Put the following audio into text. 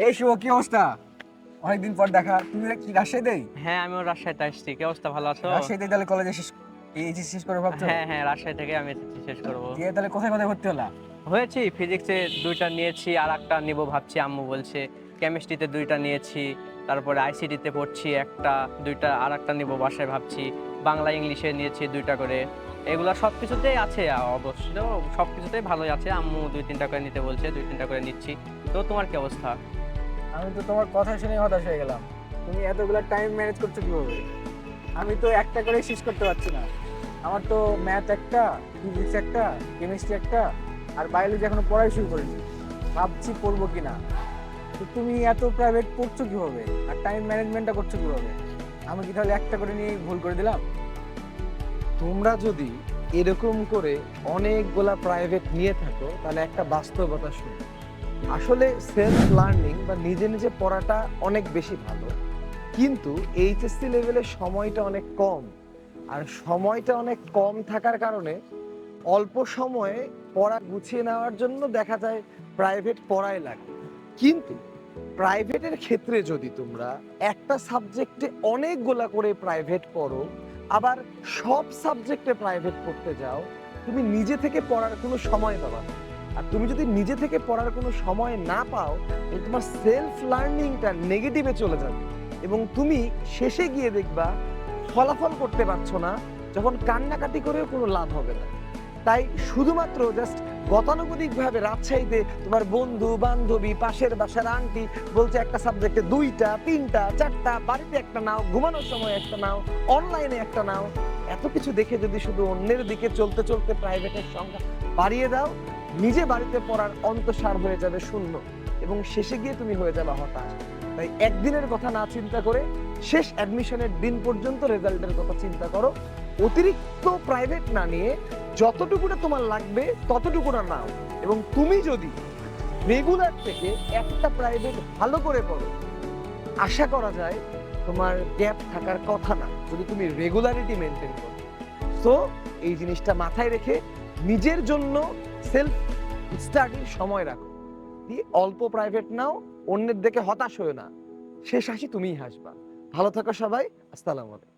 এই শুভ, কি অবস্থা? অনেকদিন পর দেখা। তুমি কি রাজশাহীতে? হ্যাঁ, আমিও রাজশাহীতে আসছি। কি অবস্থা, ভালো আছো? রাজশাহীতে তাহলে কলেজে শেষ, এইচএস শেষ করে ভাবছো? হ্যাঁ হ্যাঁ, রাজশাহী থেকে আমি এসেছি, শেষ করব। দিয়ে তাহলে কোথায় কোথায় ভর্তি হলা? হয়েছি, ফিজিক্সে 2টা নিয়েছি, আর একটা নিব ভাবছি, আম্মু বলছে। কেমিস্ট্রিতে 2টা নিয়েছি, তারপরে আইসিটিতে পড়ছি একটা, 2টা আর একটা নিব বাসায় ভাবছি। বাংলা ইংলিশে নিয়েছি 2টা করে। এগুলা সবকিছুতেই আছে, অবশ্য সবকিছুতেই ভালোই আছে। আম্মু 2-3টা করে নিতে বলছে, 2-3টা করে নিচ্ছি। তো তোমার কি অবস্থা? আমি তো তোমার কথা শুনে হতাশ হয়ে গেলাম। তুমি এতগুলা টাইম ম্যানেজ করছো কিভাবে? আমি তো একটা করে শেষ করতে পারছি না। আমার তো ম্যাথ একটা, ফিজিক্স একটা, কেমিস্ট্রি একটা, আর বায়োলজি এখনো পড়াই শুরু করিনি। ভাবছি পড়বো কিনা। তো তুমি এত প্রাইভেট পড়ছো কিভাবে, আর টাইম ম্যানেজমেন্টটা করছো কিভাবে? আমি কি তাহলে একটা করে নিয়ে ভুল করে দিলাম? তোমরা যদি এরকম করে অনেকগুলা প্রাইভেট নিয়ে থাকো তাহলে একটা বাস্তবতা শুনো। আসলে সেলফ লার্নিং বা নিজে নিজে পড়াটা অনেক বেশি ভালো, কিন্তু এইচএসসি লেভেলে সময়টা অনেক কম। আর সময়টা অনেক কম থাকার কারণে অল্প সময়ে পড়া গুছিয়ে নেওয়ার জন্য দেখা যায় প্রাইভেট পড়াই লাগে। কিন্তু প্রাইভেটের ক্ষেত্রে যদি তোমরা একটা সাবজেক্টে অনেকগুলা করে প্রাইভেট পড়ো, আবার সব সাবজেক্টে প্রাইভেট পড়তে যাও, তুমি নিজে থেকে পড়ার কোনো সময় পাবা না। আর তুমি যদি নিজে থেকে পড়ার কোনো সময় না পাও, তাহলে তোমার সেলফ লার্নিংটা নেগেটিভে চলে যাবে এবং তুমি শেষে গিয়ে দেখবা ফলাফল করতে পারছো না, যখন কান্নাকাটি করেও কোনো লাভ হবে না। তাই শুধুমাত্র জাস্ট গতানুগতিকভাবে রাজশাহীতে তোমার বন্ধু বান্ধবী পাশের বাসার আন্টি বলছে একটা সাবজেক্টে 2টা 3টা 4টা, বাড়িতে একটা নাও, ঘুমানোর সময় একটা নাও, অনলাইনে একটা নাও, এত কিছু দেখে যদি শুধু অন্যের দিকে চলতে চলতে প্রাইভেটের সংখ্যা বাড়িয়ে দাও, নিজে বাড়িতে পড়ার অন্তঃসার হয়ে যাবে শূন্য এবং শেষে গিয়ে তুমি হয়ে যাবে হতাশ। তাই একদিনের কথা না চিন্তা করে শেষ অ্যাডমিশনের দিন পর্যন্ত রেজাল্টের কথা চিন্তা করো। অতিরিক্ত প্রাইভেট না নিয়ে যতটুকুটা তোমার লাগবে ততটুকুটা নাও, এবং তুমি যদি রেগুলার থেকে একটা প্রাইভেট ভালো করে পড়ো, আশা করা যায় তোমার গ্যাপ থাকার কথা না, যদি তুমি রেগুলারিটি মেনটেন করো। সো এই জিনিসটা মাথায় রেখে নিজের জন্য সেলফ স্টাডির সময় রাখো, দিয়ে অল্প প্রাইভেট নাও, অন্যের দেখে হতাশ হয়েও না, শেষ হাসি তুমিই হাসবা। ভালো থাকো সবাই, আসসালামু আলাইকুম।